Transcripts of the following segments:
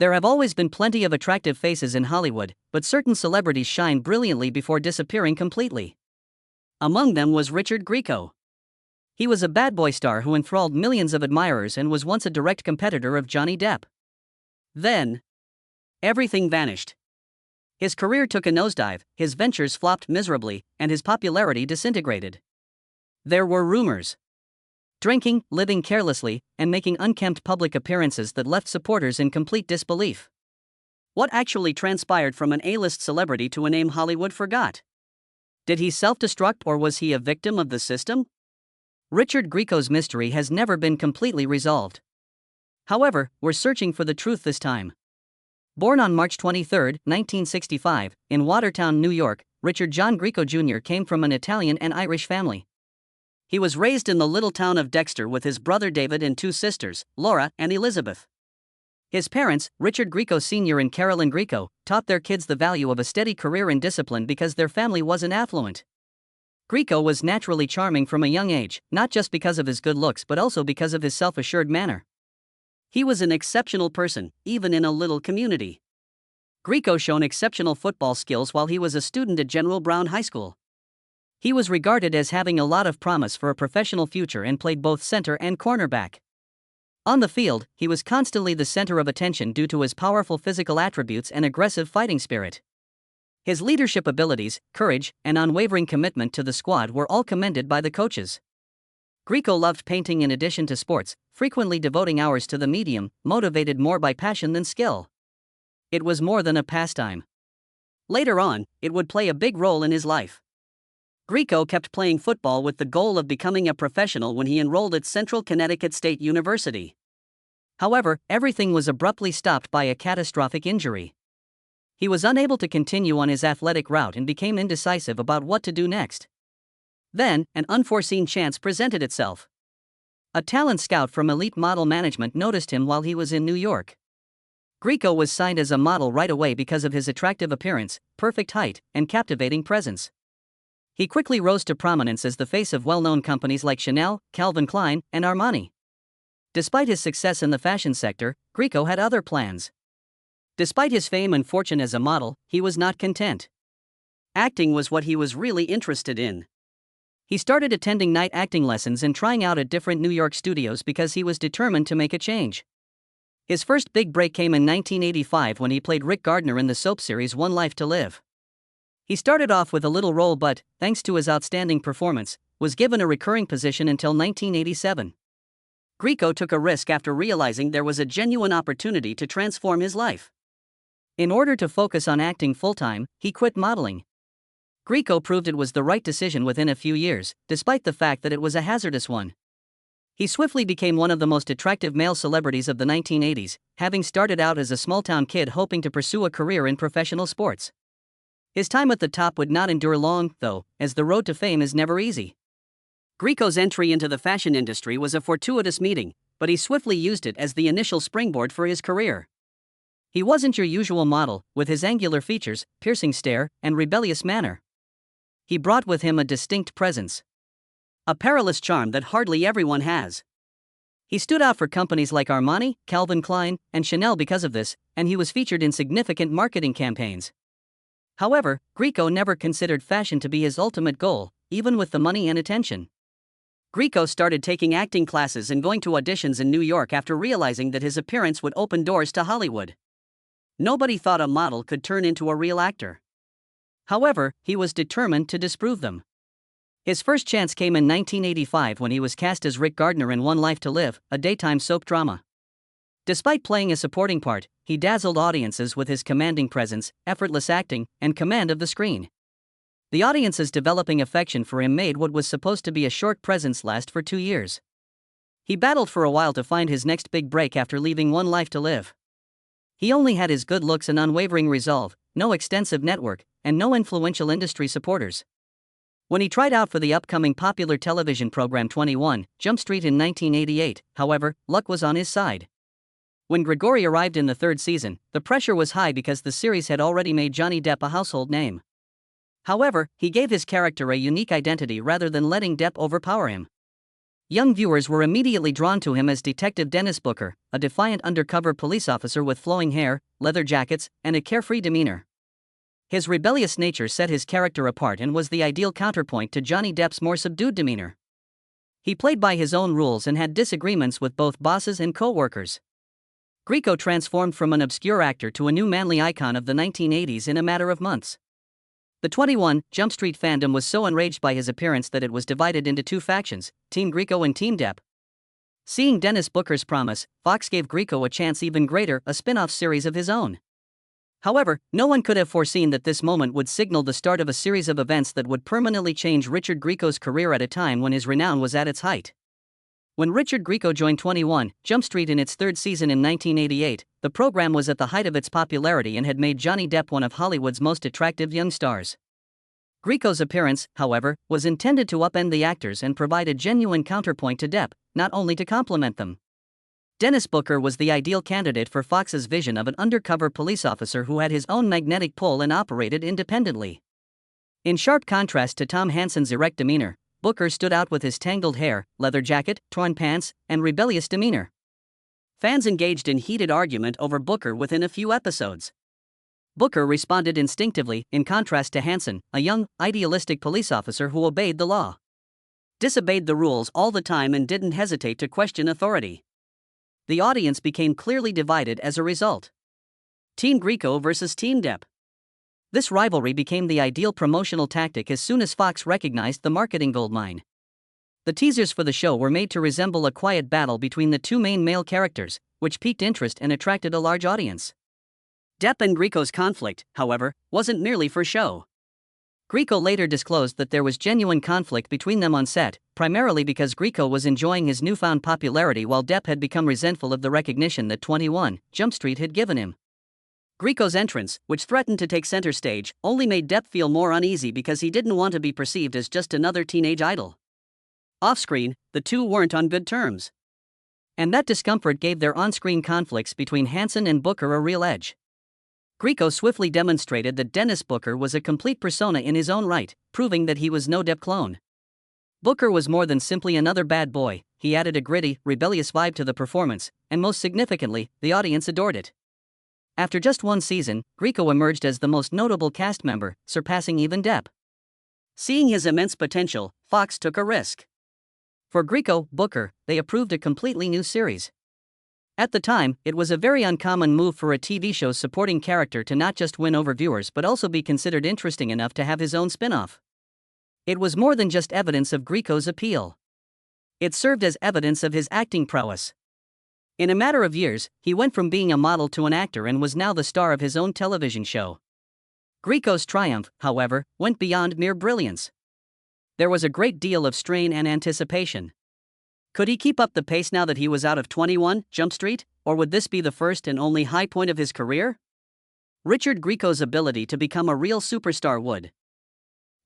There have always been plenty of attractive faces in Hollywood, but certain celebrities shine brilliantly before disappearing completely. Among them was Richard Grieco. He was a bad boy star who enthralled millions of admirers and was once a direct competitor of Johnny Depp. Then, everything vanished. His career took a nosedive, his ventures flopped miserably, and his popularity disintegrated. There were rumors. Drinking, living carelessly, and making unkempt public appearances that left supporters in complete disbelief. What actually transpired from an A-list celebrity to a name Hollywood forgot? Did he self-destruct or was he a victim of the system? Richard Grieco's mystery has never been completely resolved. However, we're searching for the truth this time. Born on March 23, 1965, in Watertown, New York, Richard John Grieco Jr. came from an Italian and Irish family. He was raised in the little town of Dexter with his brother David and two sisters, Laura and Elizabeth. His parents, Richard Grieco Sr. and Carolyn Grieco, taught their kids the value of a steady career and discipline because their family wasn't affluent. Grieco was naturally charming from a young age, not just because of his good looks but also because of his self-assured manner. He was an exceptional person, even in a little community. Grieco showed exceptional football skills while he was a student at General Brown High School. He was regarded as having a lot of promise for a professional future and played both center and cornerback. On the field, he was constantly the center of attention due to his powerful physical attributes and aggressive fighting spirit. His leadership abilities, courage, and unwavering commitment to the squad were all commended by the coaches. Grieco loved painting in addition to sports, frequently devoting hours to the medium, motivated more by passion than skill. It was more than a pastime. Later on, it would play a big role in his life. Grieco kept playing football with the goal of becoming a professional when he enrolled at Central Connecticut State University. However, everything was abruptly stopped by a catastrophic injury. He was unable to continue on his athletic route and became indecisive about what to do next. Then, an unforeseen chance presented itself. A talent scout from Elite Model Management noticed him while he was in New York. Grieco was signed as a model right away because of his attractive appearance, perfect height, and captivating presence. He quickly rose to prominence as the face of well-known companies like Chanel, Calvin Klein, and Armani. Despite his success in the fashion sector, Grieco had other plans. Despite his fame and fortune as a model, he was not content. Acting was what he was really interested in. He started attending night acting lessons and trying out at different New York studios because he was determined to make a change. His first big break came in 1985 when he played Rick Gardner in the soap series One Life to Live. He started off with a little role but, thanks to his outstanding performance, was given a recurring position until 1987. Grieco took a risk after realizing there was a genuine opportunity to transform his life. In order to focus on acting full-time, he quit modeling. Grieco proved it was the right decision within a few years, despite the fact that it was a hazardous one. He swiftly became one of the most attractive male celebrities of the 1980s, having started out as a small-town kid hoping to pursue a career in professional sports. His time at the top would not endure long, though, as the road to fame is never easy. Grieco's entry into the fashion industry was a fortuitous meeting, but he swiftly used it as the initial springboard for his career. He wasn't your usual model, with his angular features, piercing stare, and rebellious manner. He brought with him a distinct presence. A perilous charm that hardly everyone has. He stood out for companies like Armani, Calvin Klein, and Chanel because of this, and he was featured in significant marketing campaigns. However, Grieco never considered fashion to be his ultimate goal, even with the money and attention. Grieco started taking acting classes and going to auditions in New York after realizing that his appearance would open doors to Hollywood. Nobody thought a model could turn into a real actor. However, he was determined to disprove them. His first chance came in 1985 when he was cast as Rick Gardner in One Life to Live, a daytime soap drama. Despite playing a supporting part, he dazzled audiences with his commanding presence, effortless acting, and command of the screen. The audience's developing affection for him made what was supposed to be a short presence last for 2 years. He battled for a while to find his next big break after leaving One Life to Live. He only had his good looks and unwavering resolve, no extensive network, and no influential industry supporters. When he tried out for the upcoming popular television program 21 Jump Street in 1988, however, luck was on his side. When Gregory arrived in the third season, the pressure was high because the series had already made Johnny Depp a household name. However, he gave his character a unique identity rather than letting Depp overpower him. young viewers were immediately drawn to him as Detective Dennis Booker, a defiant undercover police officer with flowing hair, leather jackets, and a carefree demeanor. His rebellious nature set his character apart and was the ideal counterpoint to Johnny Depp's more subdued demeanor. He played by his own rules and had disagreements with both bosses and co-workers. Grieco transformed from an obscure actor to a new manly icon of the 1980s in a matter of months. The 21 Jump Street fandom was so enraged by his appearance that it was divided into two factions, Team Grieco and Team Depp. Seeing Dennis Booker's promise, Fox gave Grieco a chance even greater, a spin-off series of his own. However, no one could have foreseen that this moment would signal the start of a series of events that would permanently change Richard Grieco's career at a time when his renown was at its height. When Richard Grieco joined 21 Jump Street in its third season in 1988, the program was at the height of its popularity and had made Johnny Depp one of Hollywood's most attractive young stars. Grieco's appearance, however, was intended to upend the actors and provide a genuine counterpoint to Depp, not only to complement them. Dennis Booker was the ideal candidate for Fox's vision of an undercover police officer who had his own magnetic pull and operated independently. In sharp contrast to Tom Hansen's erect demeanor, Booker stood out with his tangled hair, leather jacket, torn pants, and rebellious demeanor. Fans engaged in heated argument over Booker within a few episodes. Booker responded instinctively, in contrast to Hansen, a young, idealistic police officer who obeyed the law. Disobeyed the rules all the time and didn't hesitate to question authority. The audience became clearly divided as a result. Team Grieco versus Team Depp. This rivalry became the ideal promotional tactic as soon as Fox recognized the marketing goldmine. The teasers for the show were made to resemble a quiet battle between the two main male characters, which piqued interest and attracted a large audience. Depp and Grieco's conflict, however, wasn't merely for show. Grieco later disclosed that there was genuine conflict between them on set, primarily because Grieco was enjoying his newfound popularity while Depp had become resentful of the recognition that 21 Jump Street had given him. Grieco's entrance, which threatened to take center stage, only made Depp feel more uneasy because he didn't want to be perceived as just another teenage idol. Off-screen, the two weren't on good terms. And that discomfort gave their on-screen conflicts between Hansen and Booker a real edge. Grieco swiftly demonstrated that Dennis Booker was a complete persona in his own right, proving that he was no Depp clone. Booker was more than simply another bad boy, he added a gritty, rebellious vibe to the performance, and most significantly, the audience adored it. After just one season, Grieco emerged as the most notable cast member, surpassing even Depp. Seeing his immense potential, Fox took a risk. For Grieco, Booker, they approved a completely new series. At the time, it was a very uncommon move for a TV show's supporting character to not just win over viewers but also be considered interesting enough to have his own spin-off. It was more than just evidence of Grieco's appeal. It served as evidence of his acting prowess. In a matter of years, he went from being a model to an actor and was now the star of his own television show. Grieco's triumph, however, went beyond mere brilliance. There was a great deal of strain and anticipation. Could he keep up the pace now that he was out of 21 Jump Street, or would this be the first and only high point of his career? Richard Grieco's ability to become a real superstar would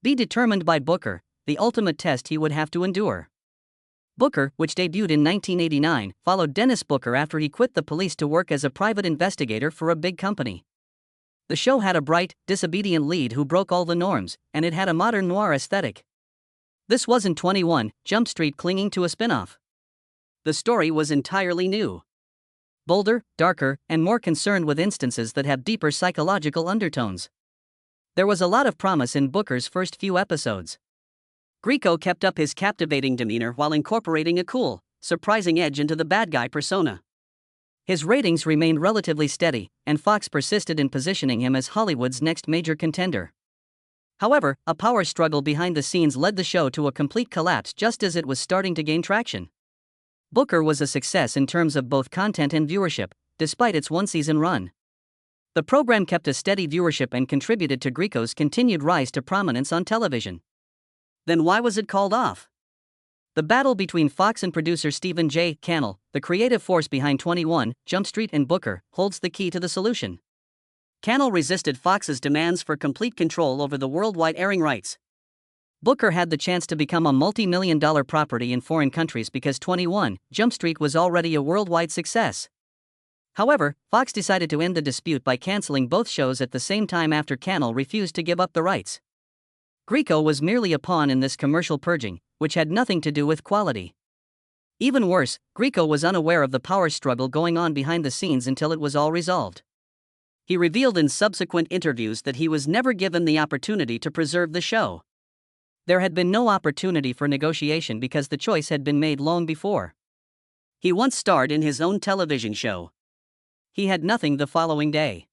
be determined by Booker, the ultimate test he would have to endure. Booker, which debuted in 1989, followed Dennis Booker after he quit the police to work as a private investigator for a big company. The show had a bright, disobedient lead who broke all the norms, and it had a modern noir aesthetic. This wasn't 21 Jump Street clinging to a spin-off. The story was entirely new. Bolder, darker, and more concerned with instances that have deeper psychological undertones. There was a lot of promise in Booker's first few episodes. Grieco kept up his captivating demeanor while incorporating a cool, surprising edge into the bad guy persona. His ratings remained relatively steady, and Fox persisted in positioning him as Hollywood's next major contender. However, a power struggle behind the scenes led the show to a complete collapse just as it was starting to gain traction. Booker was a success in terms of both content and viewership, despite its one-season run. The program kept a steady viewership and contributed to Grieco's continued rise to prominence on television. Then why was it called off? The battle between Fox and producer Stephen J. Cannell, the creative force behind 21 Jump Street and Booker, holds the key to the solution. Cannell resisted Fox's demands for complete control over the worldwide airing rights. Booker had the chance to become a multi-million-dollar property in foreign countries because 21 Jump Street was already a worldwide success. However, Fox decided to end the dispute by canceling both shows at the same time after Cannell refused to give up the rights. Grieco was merely a pawn in this commercial purging, which had nothing to do with quality. Even worse, Grieco was unaware of the power struggle going on behind the scenes until it was all resolved. He revealed in subsequent interviews that he was never given the opportunity to preserve the show. There had been no opportunity for negotiation because the choice had been made long before. He once starred in his own television show. He had nothing the following day.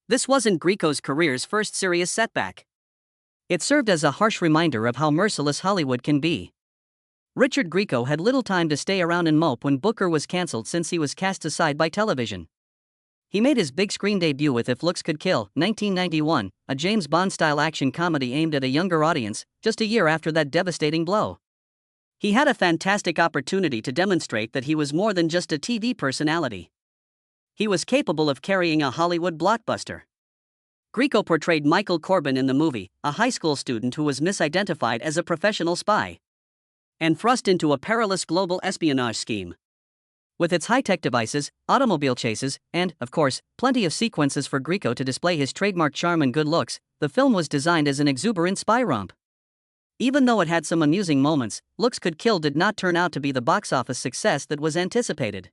This wasn't Grieco's career's first serious setback. It served as a harsh reminder of how merciless Hollywood can be. Richard Grieco had little time to stay around and mope when Booker was cancelled since he was cast aside by television. He made his big screen debut with If Looks Could Kill, 1991, a James Bond-style action comedy aimed at a younger audience, just a year after that devastating blow. He had a fantastic opportunity to demonstrate that he was more than just a TV personality. He was capable of carrying a Hollywood blockbuster. Grieco portrayed Michael Corbin in the movie, a high school student who was misidentified as a professional spy and thrust into a perilous global espionage scheme. With its high-tech devices, automobile chases, and, of course, plenty of sequences for Grieco to display his trademark charm and good looks, the film was designed as an exuberant spy romp. Even though it had some amusing moments, Looks Could Kill did not turn out to be the box office success that was anticipated.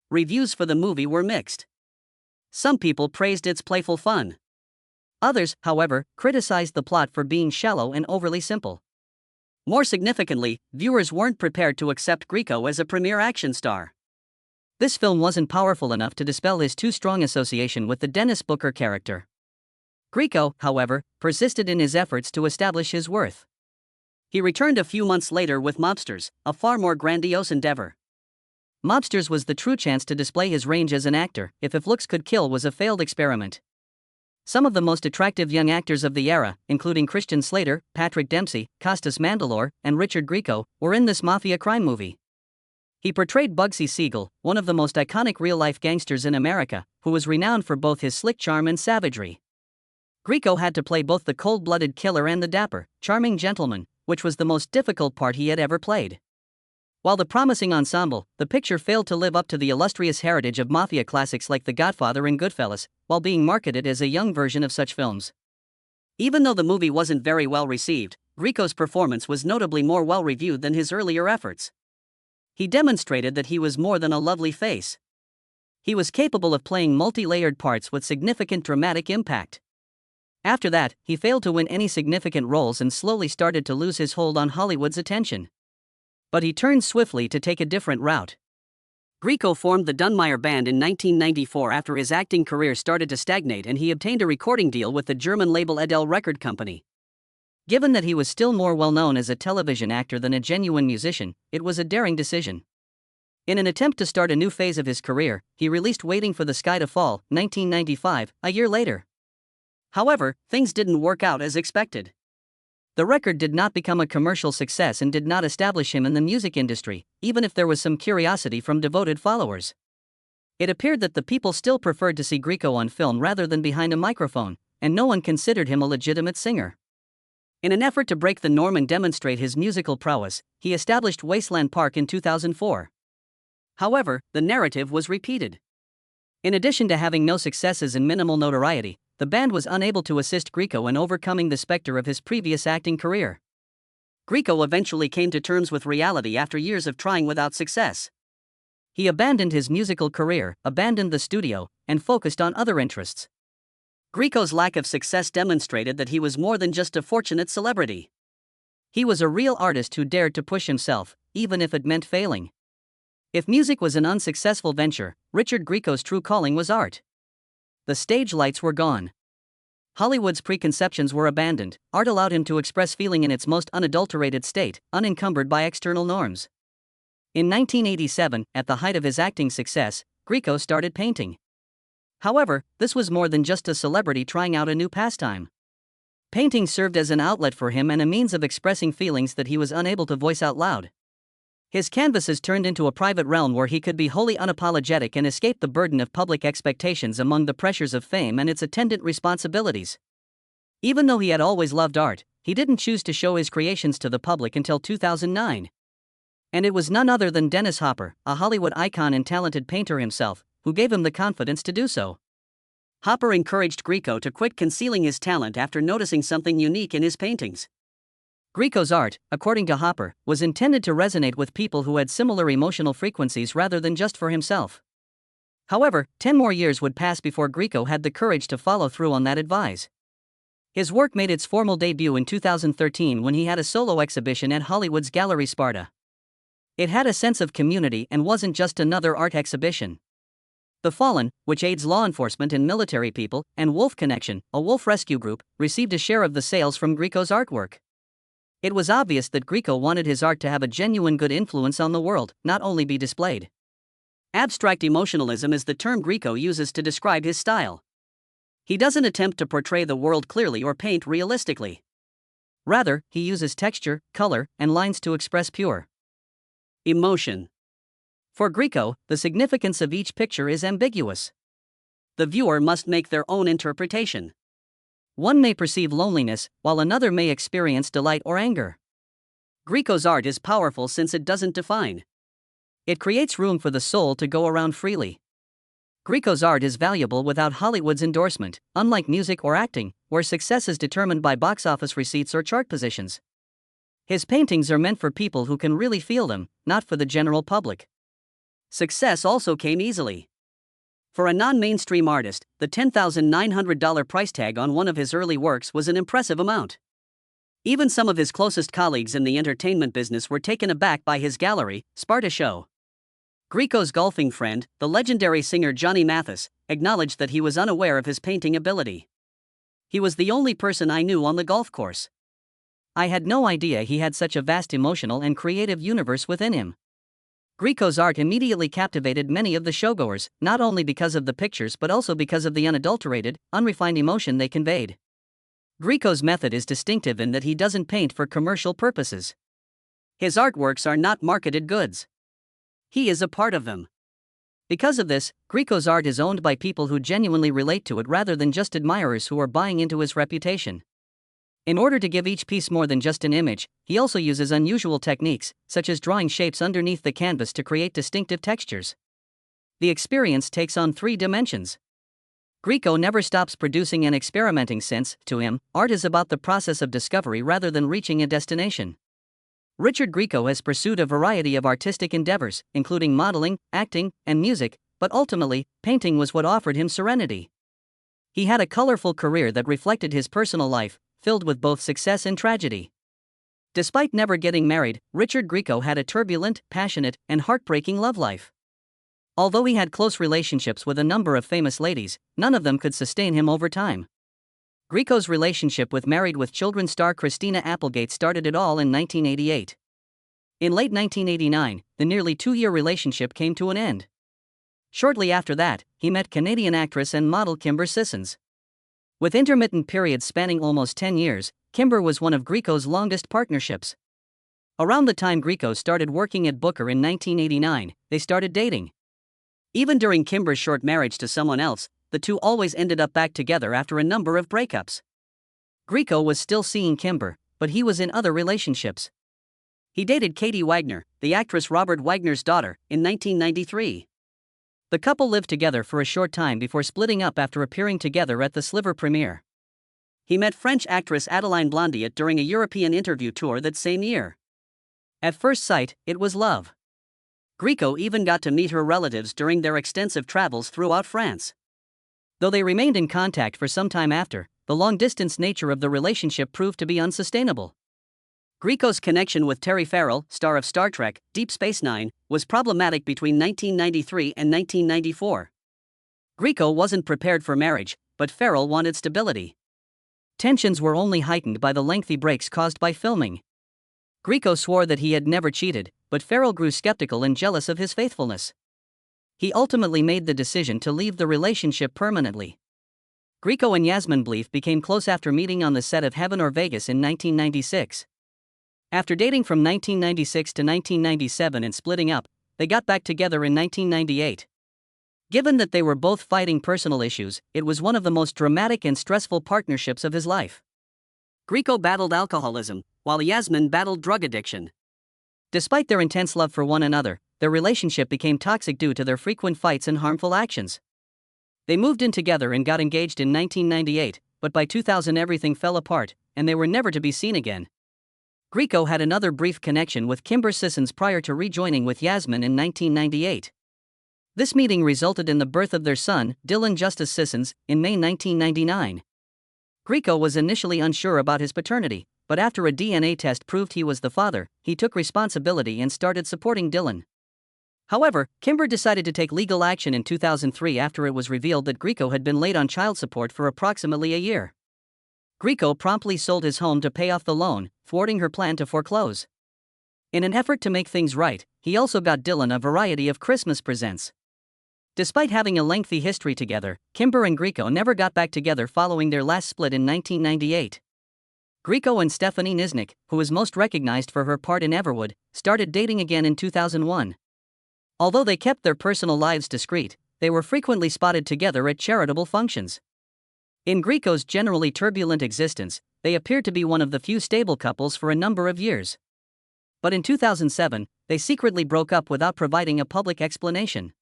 Reviews for the movie were mixed. Some people praised its playful fun. Others, however, criticized the plot for being shallow and overly simple. More significantly, viewers weren't prepared to accept Grieco as a premier action star. This film wasn't powerful enough to dispel his too strong association with the Dennis Booker character. Grieco, however, persisted in his efforts to establish his worth. He returned a few months later with Mobsters, a far more grandiose endeavor. Mobsters was the true chance to display his range as an actor. If Looks Could Kill was a failed experiment. Some of the most attractive young actors of the era, including Christian Slater, Patrick Dempsey, Costas Mandylor, and Richard Grieco, were in this mafia crime movie. He portrayed Bugsy Siegel, one of the most iconic real-life gangsters in America, who was renowned for both his slick charm and savagery. Grieco had to play both the cold-blooded killer and the dapper, charming gentleman, which was the most difficult part he had ever played. While the promising ensemble, the picture failed to live up to the illustrious heritage of mafia classics like The Godfather and Goodfellas, while being marketed as a young version of such films. Even though the movie wasn't very well received, Grieco's performance was notably more well-reviewed than his earlier efforts. He demonstrated that he was more than a lovely face. He was capable of playing multi-layered parts with significant dramatic impact. After that, he failed to win any significant roles and slowly started to lose his hold on Hollywood's attention. But he turned swiftly to take a different route. Grieco formed the Dunmeyer Band in 1994 after his acting career started to stagnate, and he obtained a recording deal with the German label Adele Record Company. Given that he was still more well-known as a television actor than a genuine musician, it was a daring decision. In an attempt to start a new phase of his career, he released Waiting for the Sky to Fall, 1995, a year later. However, things didn't work out as expected. The record did not become a commercial success and did not establish him in the music industry, even if there was some curiosity from devoted followers. It appeared that the people still preferred to see Grieco on film rather than behind a microphone, and no one considered him a legitimate singer. In an effort to break the norm and demonstrate his musical prowess, he established Wasteland Park in 2004. However, the narrative was repeated. In addition to having no successes and minimal notoriety, the band was unable to assist Grieco in overcoming the specter of his previous acting career. Grieco eventually came to terms with reality after years of trying without success. He abandoned his musical career, abandoned the studio, and focused on other interests. Grieco's lack of success demonstrated that he was more than just a fortunate celebrity. He was a real artist who dared to push himself, even if it meant failing. If music was an unsuccessful venture, Richard Grieco's true calling was art. The stage lights were gone. Hollywood's preconceptions were abandoned. Art allowed him to express feeling in its most unadulterated state, unencumbered by external norms. In 1987, at the height of his acting success, Grieco started painting. However, this was more than just a celebrity trying out a new pastime. Painting served as an outlet for him and a means of expressing feelings that he was unable to voice out loud. His canvases turned into a private realm where he could be wholly unapologetic and escape the burden of public expectations among the pressures of fame and its attendant responsibilities. Even though he had always loved art, he didn't choose to show his creations to the public until 2009. And it was none other than Dennis Hopper, a Hollywood icon and talented painter himself, who gave him the confidence to do so. Hopper encouraged Grieco to quit concealing his talent after noticing something unique in his paintings. Grieco's art, according to Hopper, was intended to resonate with people who had similar emotional frequencies rather than just for himself. However, 10 more years would pass before Grieco had the courage to follow through on that advice. His work made its formal debut in 2013 when he had a solo exhibition at Hollywood's Gallery Sparta. It had a sense of community and wasn't just another art exhibition. The Fallen, which aids law enforcement and military people, and Wolf Connection, a wolf rescue group, received a share of the sales from Grieco's artwork. It was obvious that Grieco wanted his art to have a genuine good influence on the world, not only be displayed. Abstract emotionalism is the term Grieco uses to describe his style. He doesn't attempt to portray the world clearly or paint realistically. Rather, he uses texture, color, and lines to express pure emotion. For Grieco, the significance of each picture is ambiguous. The viewer must make their own interpretation. One may perceive loneliness, while another may experience delight or anger. Grieco's art is powerful since it doesn't define. It creates room for the soul to go around freely. Grieco's art is valuable without Hollywood's endorsement, unlike music or acting, where success is determined by box office receipts or chart positions. His paintings are meant for people who can really feel them, not for the general public. Success also came easily. For a non-mainstream artist, the $10,900 price tag on one of his early works was an impressive amount. Even some of his closest colleagues in the entertainment business were taken aback by his Gallery Sparta show. Grieco's golfing friend, the legendary singer Johnny Mathis, acknowledged that he was unaware of his painting ability. He was the only person I knew on the golf course. I had no idea he had such a vast emotional and creative universe within him. Grieco's art immediately captivated many of the showgoers, not only because of the pictures but also because of the unadulterated, unrefined emotion they conveyed. Grieco's method is distinctive in that he doesn't paint for commercial purposes. His artworks are not marketed goods. He is a part of them. Because of this, Grieco's art is owned by people who genuinely relate to it rather than just admirers who are buying into his reputation. In order to give each piece more than just an image, he also uses unusual techniques, such as drawing shapes underneath the canvas to create distinctive textures. The experience takes on 3 dimensions. Grieco never stops producing and experimenting since, to him, art is about the process of discovery rather than reaching a destination. Richard Grieco has pursued a variety of artistic endeavors, including modeling, acting, and music, but ultimately, painting was what offered him serenity. He had a colorful career that reflected his personal life, filled with both success and tragedy. Despite never getting married, Richard Grieco had a turbulent, passionate, and heartbreaking love life. Although he had close relationships with a number of famous ladies, none of them could sustain him over time. Grieco's relationship with Married with Children star Christina Applegate started it all in 1988. In late 1989, the nearly 2-year relationship came to an end. Shortly after that, he met Canadian actress and model Kimber Sissons. With intermittent periods spanning almost 10 years, Kimber was one of Grieco's longest partnerships. Around the time Grieco started working at Booker in 1989, they started dating. Even during Kimber's short marriage to someone else, the two always ended up back together after a number of breakups. Grieco was still seeing Kimber, but he was in other relationships. He dated Katie Wagner, the actress Robert Wagner's daughter, in 1993. The couple lived together for a short time before splitting up after appearing together at the Sliver premiere. He met French actress Adeline Blondiot during a European interview tour that same year. At first sight, it was love. Grieco even got to meet her relatives during their extensive travels throughout France. Though they remained in contact for some time after, the long-distance nature of the relationship proved to be unsustainable. Grieco's connection with Terry Farrell, star of Star Trek, Deep Space Nine, was problematic between 1993 and 1994. Grieco wasn't prepared for marriage, but Farrell wanted stability. Tensions were only heightened by the lengthy breaks caused by filming. Grieco swore that he had never cheated, but Farrell grew skeptical and jealous of his faithfulness. He ultimately made the decision to leave the relationship permanently. Grieco and Yasmin Bleeth became close after meeting on the set of Heaven or Vegas in 1996. After dating from 1996 to 1997 and splitting up, they got back together in 1998. Given that they were both fighting personal issues, it was one of the most dramatic and stressful partnerships of his life. Grieco battled alcoholism, while Yasmin battled drug addiction. Despite their intense love for one another, their relationship became toxic due to their frequent fights and harmful actions. They moved in together and got engaged in 1998, but by 2000 everything fell apart, and they were never to be seen again. Grieco had another brief connection with Kimber Sissons prior to rejoining with Yasmin in 1998. This meeting resulted in the birth of their son, Dylan Justice Sissons, in May 1999. Grieco was initially unsure about his paternity, but after a DNA test proved he was the father, he took responsibility and started supporting Dylan. However, Kimber decided to take legal action in 2003 after it was revealed that Grieco had been late on child support for approximately a year. Grieco promptly sold his home to pay off the loan, thwarting her plan to foreclose. In an effort to make things right, he also got Dylan a variety of Christmas presents. Despite having a lengthy history together, Kimber and Grieco never got back together following their last split in 1998. Grieco and Stephanie Nisnik, who is most recognized for her part in Everwood, started dating again in 2001. Although they kept their personal lives discreet, they were frequently spotted together at charitable functions. In Grieco's generally turbulent existence, they appeared to be one of the few stable couples for a number of years. But in 2007, they secretly broke up without providing a public explanation.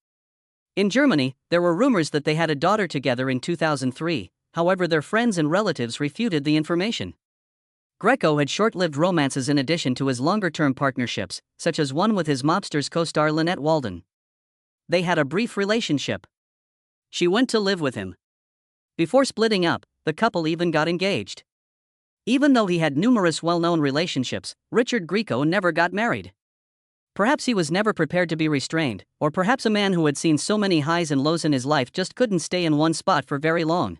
In Germany, there were rumors that they had a daughter together in 2003, however their friends and relatives refuted the information. Grieco had short-lived romances in addition to his longer-term partnerships, such as one with his Mobsters co-star Lynette Walden. They had a brief relationship. She went to live with him. Before splitting up, the couple even got engaged. Even though he had numerous well-known relationships, Richard Grieco never got married. Perhaps he was never prepared to be restrained, or perhaps a man who had seen so many highs and lows in his life just couldn't stay in one spot for very long.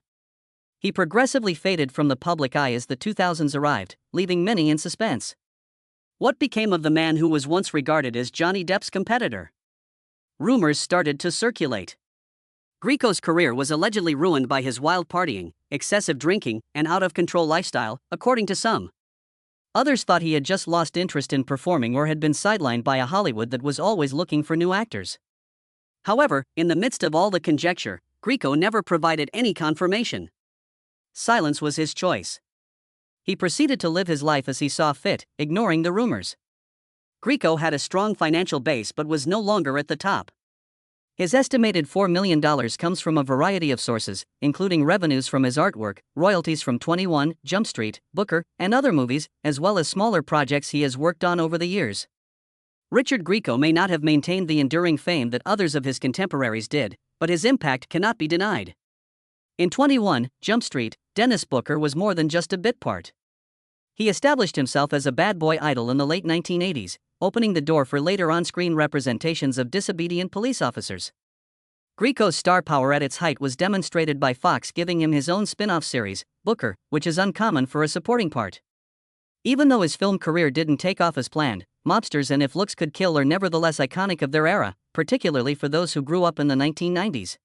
He progressively faded from the public eye as the 2000s arrived, leaving many in suspense. What became of the man who was once regarded as Johnny Depp's competitor? Rumors started to circulate. Grieco's career was allegedly ruined by his wild partying, excessive drinking, and out-of-control lifestyle, according to some. Others thought he had just lost interest in performing or had been sidelined by a Hollywood that was always looking for new actors. However, in the midst of all the conjecture, Grieco never provided any confirmation. Silence was his choice. He proceeded to live his life as he saw fit, ignoring the rumors. Grieco had a strong financial base but was no longer at the top. His estimated $4 million comes from a variety of sources, including revenues from his artwork, royalties from 21 Jump Street, Booker, and other movies, as well as smaller projects he has worked on over the years. Richard Grieco may not have maintained the enduring fame that others of his contemporaries did, but his impact cannot be denied. In 21 Jump Street, Dennis Booker was more than just a bit part. He established himself as a bad boy idol in the late 1980s, opening the door for later on-screen representations of disobedient police officers. Grieco's star power at its height was demonstrated by Fox giving him his own spin-off series, Booker, which is uncommon for a supporting part. Even though his film career didn't take off as planned, Mobsters and If Looks Could Kill are nevertheless iconic of their era, particularly for those who grew up in the 1990s.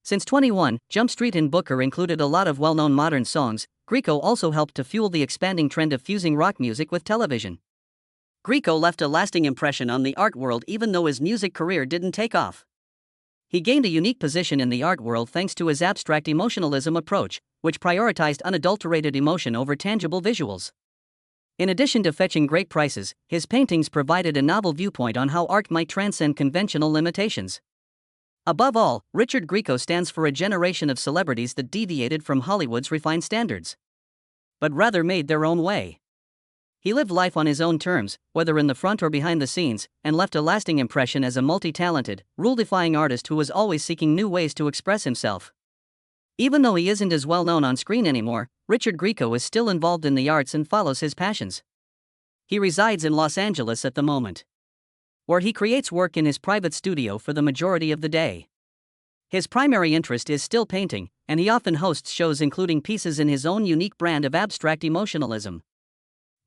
Since 21 Jump Street and Booker included a lot of well-known modern songs, Grieco also helped to fuel the expanding trend of fusing rock music with television. Grieco left a lasting impression on the art world even though his music career didn't take off. He gained a unique position in the art world thanks to his abstract emotionalism approach, which prioritized unadulterated emotion over tangible visuals. In addition to fetching great prices, his paintings provided a novel viewpoint on how art might transcend conventional limitations. Above all, Richard Grieco stands for a generation of celebrities that deviated from Hollywood's refined standards, but rather made their own way. He lived life on his own terms, whether in the front or behind the scenes, and left a lasting impression as a multi-talented, rule-defying artist who was always seeking new ways to express himself. Even though he isn't as well known on screen anymore, Richard Grieco is still involved in the arts and follows his passions. He resides in Los Angeles at the moment, where he creates work in his private studio for the majority of the day. His primary interest is still painting, and he often hosts shows including pieces in his own unique brand of abstract emotionalism.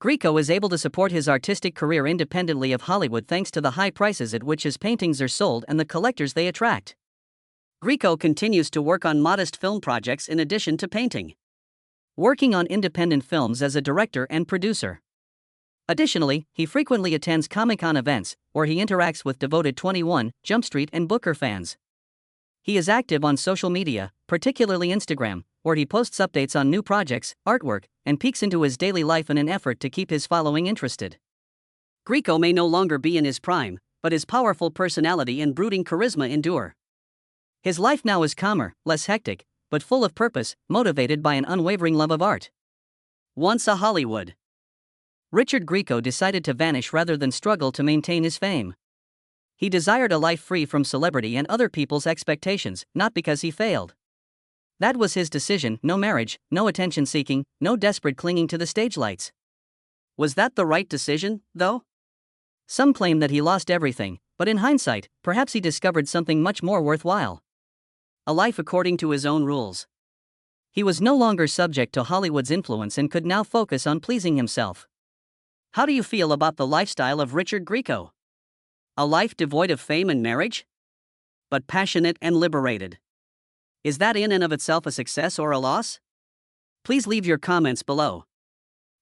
Grieco is able to support his artistic career independently of Hollywood thanks to the high prices at which his paintings are sold and the collectors they attract. Grieco continues to work on modest film projects in addition to painting, working on independent films as a director and producer. Additionally, he frequently attends Comic-Con events, where he interacts with devoted 21 Jump Street and Booker fans. He is active on social media, particularly Instagram, where he posts updates on new projects, artwork, and peeks into his daily life in an effort to keep his following interested. Grieco may no longer be in his prime, but his powerful personality and brooding charisma endure. His life now is calmer, less hectic, but full of purpose, motivated by an unwavering love of art. Once a Hollywood Richard Grieco decided to vanish rather than struggle to maintain his fame. He desired a life free from celebrity and other people's expectations, not because he failed. That was his decision: no marriage, no attention seeking, no desperate clinging to the stage lights. Was that the right decision, though? Some claim that he lost everything, but in hindsight, perhaps he discovered something much more worthwhile: a life according to his own rules. He was no longer subject to Hollywood's influence and could now focus on pleasing himself. How do you feel about the lifestyle of Richard Grieco? A life devoid of fame and marriage? But passionate and liberated. Is that in and of itself a success or a loss? Please leave your comments below.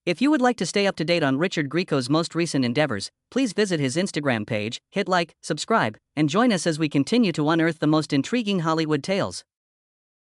If you would like to stay up to date on Richard Grieco's most recent endeavors, please visit his Instagram page, hit like, subscribe, and join us as we continue to unearth the most intriguing Hollywood tales.